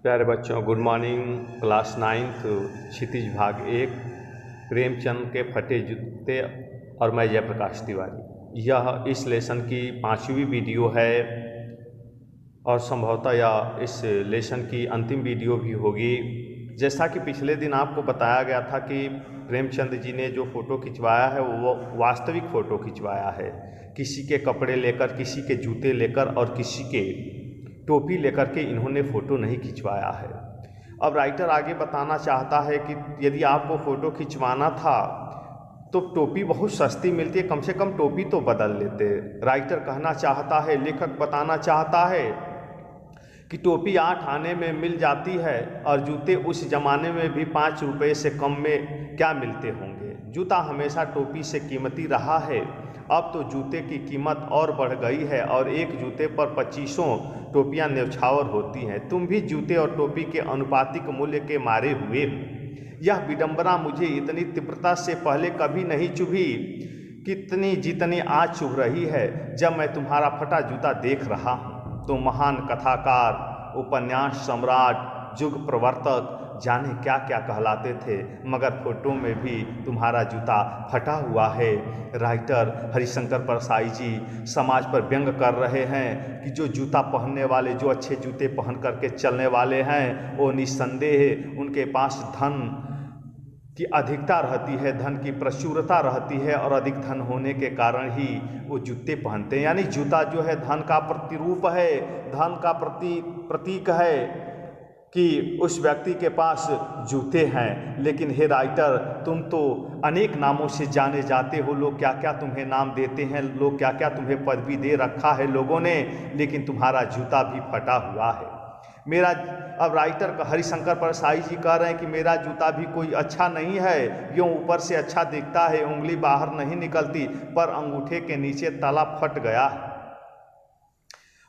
प्यारे बच्चों, good morning. Class 9th क्षितिज भाग 1 प्रेमचंद के फटे जूते और मैं जयप्रकाश तिवारी। यह इस लेसन की 5वीं वीडियो है और संभवतः यह इस लेसन की अंतिम वीडियो भी होगी। जैसा कि पिछले दिन आपको बताया गया था कि प्रेमचंद जी ने जो फ़ोटो खिंचवाया है वो वास्तविक फ़ोटो खिंचवाया है, किसी के कपड़े लेकर, किसी के जूते लेकर और किसी के टोपी लेकर के इन्होंने फ़ोटो नहीं खिंचवाया है। अब राइटर आगे बताना चाहता है कि यदि आपको फ़ोटो खिंचवाना था तो टोपी बहुत सस्ती मिलती है, कम से कम टोपी तो बदल लेते। राइटर कहना चाहता है, लेखक बताना चाहता है कि टोपी 8 आने में मिल जाती है और जूते उस ज़माने में भी 5 रुपये से कम में क्या मिलते होंगे। जूता हमेशा टोपी से कीमती रहा है, अब तो जूते की कीमत और बढ़ गई है और एक जूते पर 2500 टोपियाँ न्यौछावर होती हैं। तुम भी जूते और टोपी के अनुपातिक मूल्य के मारे हुए हो। यह विडंबना मुझे इतनी तीव्रता से पहले कभी नहीं चुभी कितनी जितनी आज चुभ रही है जब मैं तुम्हारा फटा जूता देख रहा हूँ। तुम महान कथाकार, उपन्यास सम्राट, युग प्रवर्तक, जाने क्या क्या कहलाते थे, मगर फोटो में भी तुम्हारा जूता फटा हुआ है। राइटर हरिशंकर परसाई जी समाज पर व्यंग कर रहे हैं कि जो जूता पहनने वाले, जो अच्छे जूते पहन करके चलने वाले हैं, वो निस्संदेह उनके पास धन की अधिकता रहती है, धन की प्रचुरता रहती है और अधिक धन होने के कारण ही वो जूते पहनते हैं। यानी जूता जो है धन का प्रतिरूप है, धन का प्रतीक है कि उस व्यक्ति के पास जूते हैं। लेकिन हे राइटर, तुम तो अनेक नामों से जाने जाते हो, लोग क्या क्या तुम्हें नाम देते हैं, लोग क्या क्या तुम्हें पदवी दे रखा है लोगों ने, लेकिन तुम्हारा जूता भी फटा हुआ है। मेरा अब राइटर हरिशंकर परसाई जी कह रहे हैं कि मेरा जूता भी कोई अच्छा नहीं है, यूँ ऊपर से अच्छा दिखता है, उंगली बाहर नहीं निकलती, पर अंगूठे के नीचे तला फट गया है।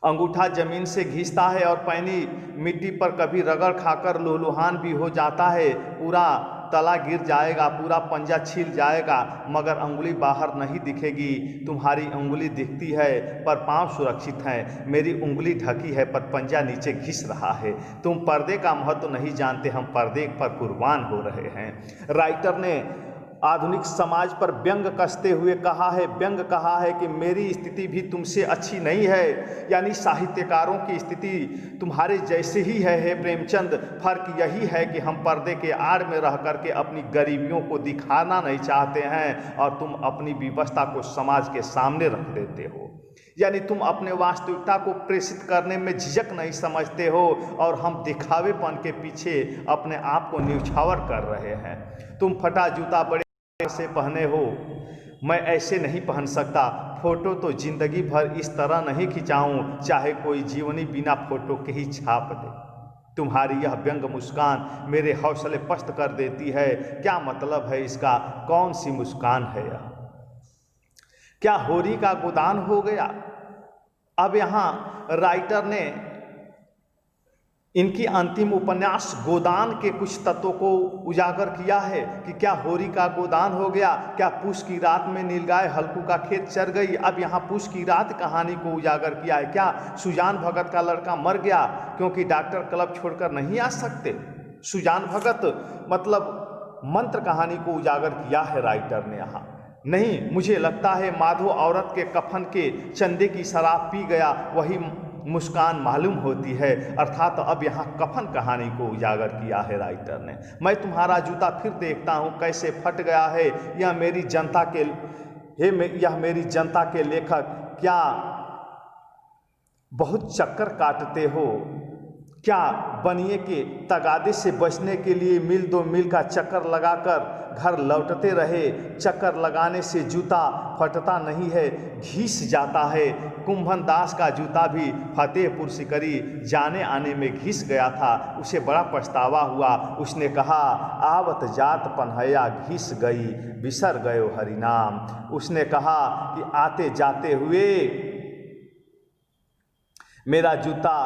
अंगूठा जमीन से घिसता है और पैनी मिट्टी पर कभी रगड़ खाकर लुहलुहान भी हो जाता है। पूरा तला गिर जाएगा, पूरा पंजा छिल जाएगा, मगर उंगली बाहर नहीं दिखेगी। तुम्हारी उंगली दिखती है पर पांव सुरक्षित हैं, मेरी उंगली ढकी है पर पंजा नीचे घिस रहा है। तुम पर्दे का महत्व नहीं जानते, हम पर्दे पर कुर्बान हो रहे हैं। राइटर ने आधुनिक समाज पर व्यंग कसते हुए कहा है कि मेरी स्थिति भी तुमसे अच्छी नहीं है, यानी साहित्यकारों की स्थिति तुम्हारे जैसे ही है। हे प्रेमचंद, फर्क यही है कि हम पर्दे के आड़ में रह करके अपनी गरीबियों को दिखाना नहीं चाहते हैं और तुम अपनी विवशता को समाज के सामने रख देते हो। यानी तुम अपने वास्तविकता को प्रेषित करने में झिझक नहीं समझते हो और हम दिखावेपन के पीछे अपने आप को न्यौछावर कर रहे हैं। तुम फटा जूता बड़े से पहने हो, मैं ऐसे नहीं पहन सकता। फोटो तो जिंदगी भर इस तरह नहीं खिंचाऊं, चाहे कोई जीवनी बिना फोटो के ही छाप दे। तुम्हारी यह व्यंग मुस्कान मेरे हौसले पस्त कर देती है। क्या मतलब है इसका? कौन सी मुस्कान है यह? क्या होरी का गोदान हो गया? अब यहाँ राइटर ने इनकी अंतिम उपन्यास गोदान के कुछ तत्वों को उजागर किया है कि क्या होरी का गोदान हो गया, क्या पूस की रात में नीलगाय हल्कू का खेत चर गई। अब यहाँ पूस की रात कहानी को उजागर किया है। क्या सुजान भगत का लड़का मर गया क्योंकि डॉक्टर क्लब छोड़कर नहीं आ सकते? सुजान भगत मतलब मंत्र कहानी को उजागर किया है राइटर ने यहाँ। नहीं, मुझे लगता है माधो औरत के कफन के चंदे की शराब पी गया, वही मुस्कान मालूम होती है। अर्थात अब यहाँ कफन कहानी को उजागर किया है राइटर ने। मैं तुम्हारा जूता फिर देखता हूँ कैसे फट गया है। यह मेरी जनता के लेखक, क्या बहुत चक्कर काटते हो? क्या बनिए के तगादे से बचने के लिए मील दो मील का चक्कर लगाकर घर लौटते रहे? चक्कर लगाने से जूता फटता नहीं है, घिस जाता है। कुंभन दास का जूता भी फतेहपुर सिकरी जाने आने में घिस गया था, उसे बड़ा पछतावा हुआ। उसने कहा, आवत जात पन्हैया घिस गई, बिसर गयो हरिनाम। उसने कहा कि आते जाते हुए मेरा जूता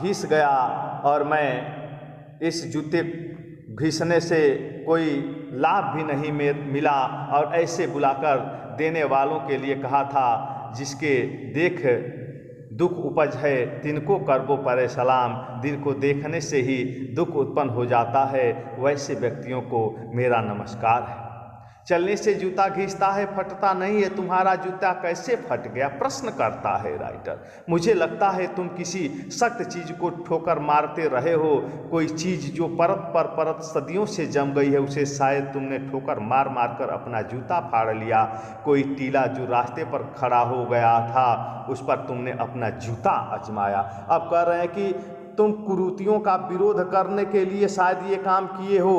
घिस गया और मैं इस जूते घिसने से कोई लाभ भी नहीं मिला और ऐसे बुलाकर देने वालों के लिए कहा था जिसके दुख उपज है तिनको करबो परे सलाम, दिन को देखने से ही दुख उत्पन्न हो जाता है, वैसे व्यक्तियों को मेरा नमस्कार है। चलने से जूता घिसता है फटता नहीं है, तुम्हारा जूता कैसे फट गया, प्रश्न करता है राइटर। मुझे लगता है तुम किसी सख्त चीज़ को ठोकर मारते रहे हो, कोई चीज़ जो परत पर परत सदियों से जम गई है उसे शायद तुमने ठोकर मार मार कर अपना जूता फाड़ लिया। कोई टीला जो रास्ते पर खड़ा हो गया था उस पर तुमने अपना जूता आजमाया। अब कह रहे हैं कि तुम कुरीतियों का विरोध करने के लिए शायद ये काम किए हो,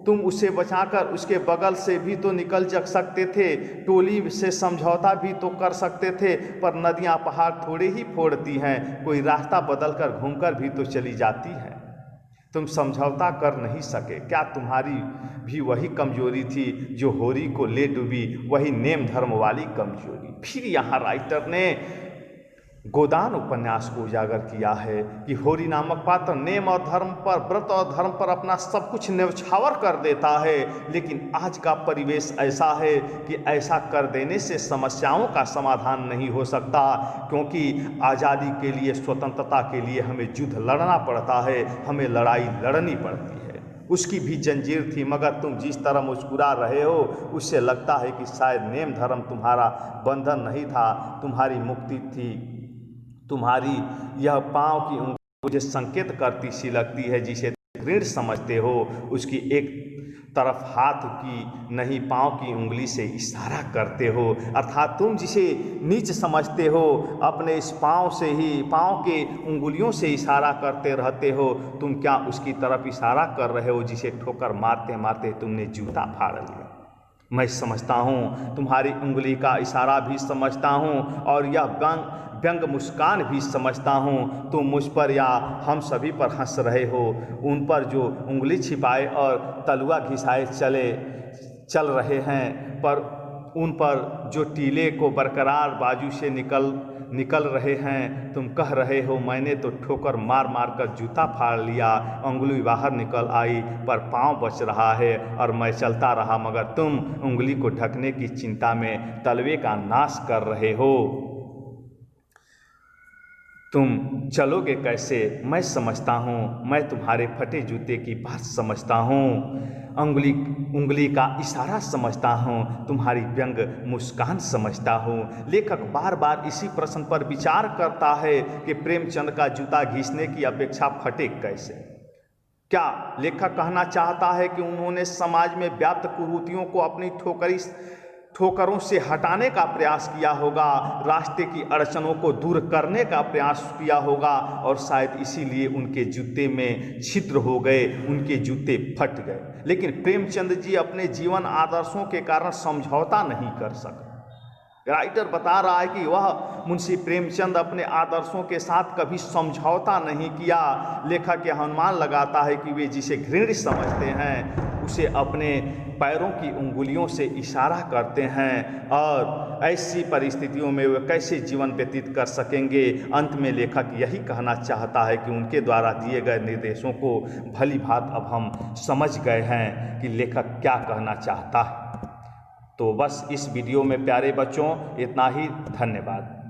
तुम उसे बचाकर उसके बगल से भी तो निकल जा सकते थे, टोली से समझौता भी तो कर सकते थे, पर नदियां पहाड़ थोड़े ही फोड़ती हैं, कोई रास्ता बदलकर घूमकर भी तो चली जाती हैं। तुम समझौता कर नहीं सके, क्या तुम्हारी भी वही कमजोरी थी जो होरी को ले डूबी, वही नेम धर्म वाली कमजोरी। फिर यहाँ राइटर ने गोदान उपन्यास को उजागर किया है कि होरी नामक पात्र नेम और धर्म पर, व्रत और धर्म पर अपना सब कुछ न्यौछावर कर देता है, लेकिन आज का परिवेश ऐसा है कि ऐसा कर देने से समस्याओं का समाधान नहीं हो सकता, क्योंकि आज़ादी के लिए, स्वतंत्रता के लिए हमें युद्ध लड़ना पड़ता है, हमें लड़ाई लड़नी पड़ती है। उसकी भी जंजीर थी, मगर तुम जिस तरह मुस्कुरा रहे हो उससे लगता है कि शायद नेम धर्म तुम्हारा बंधन नहीं था, तुम्हारी मुक्ति थी। तुम्हारी यह पाँव की उंगली मुझे संकेत करती सी लगती है, जिसे घृण समझते हो उसकी एक तरफ हाथ की नहीं पाँव की उंगली से इशारा करते हो, अर्थात तुम जिसे नीच समझते हो अपने इस पाँव से ही, पाँव के उंगलियों से इशारा करते रहते हो। तुम क्या उसकी तरफ इशारा कर रहे हो जिसे ठोकर मारते मारते तुमने जूता फाड़ लिया? मैं समझता हूँ, तुम्हारी उंगली का इशारा भी समझता हूँ और यह व्यंग मुस्कान भी समझता हूँ। तुम मुझ पर या हम सभी पर हंस रहे हो, उन पर जो उंगली छिपाए और तलुआ घिसाए चल रहे हैं, पर उन पर जो टीले को बरकरार बाजू से निकल रहे हैं। तुम कह रहे हो मैंने तो ठोकर मार मार कर जूता फाड़ लिया, उंगली बाहर निकल आई पर पाँव बच रहा है और मैं चलता रहा, मगर तुम उंगली को ढकने की चिंता में तलवे का नाश कर रहे हो। तुम चलोगे कैसे मैं समझता हूँ, मैं तुम्हारे फटे जूते की बात समझता हूँ, उंगली का इशारा समझता हूँ, तुम्हारी व्यंग मुस्कान समझता हूँ। लेखक बार बार इसी प्रश्न पर विचार करता है कि प्रेमचंद का जूता घिसने की अपेक्षा फटे कैसे। क्या लेखक कहना चाहता है कि उन्होंने समाज में व्याप्त कुरीतियों को अपनी ठोकरों से हटाने का प्रयास किया होगा, रास्ते की अड़चनों को दूर करने का प्रयास किया होगा, और शायद इसीलिए उनके जूते में छिद्र हो गए, उनके जूते फट गए। लेकिन प्रेमचंद जी अपने जीवन आदर्शों के कारण समझौता नहीं कर सके। राइटर बता रहा है कि वह मुंशी प्रेमचंद अपने आदर्शों के साथ कभी समझौता नहीं किया। लेखक यह अनुमान लगाता है कि वे जिसे घृणित समझते हैं उसे अपने पैरों की उंगलियों से इशारा करते हैं, और ऐसी परिस्थितियों में वे कैसे जीवन व्यतीत कर सकेंगे। अंत में लेखक यही कहना चाहता है कि उनके द्वारा दिए गए निर्देशों को भली भांति अब हम समझ गए हैं कि लेखक क्या कहना चाहता है। तो बस इस वीडियो में प्यारे बच्चों इतना ही, धन्यवाद।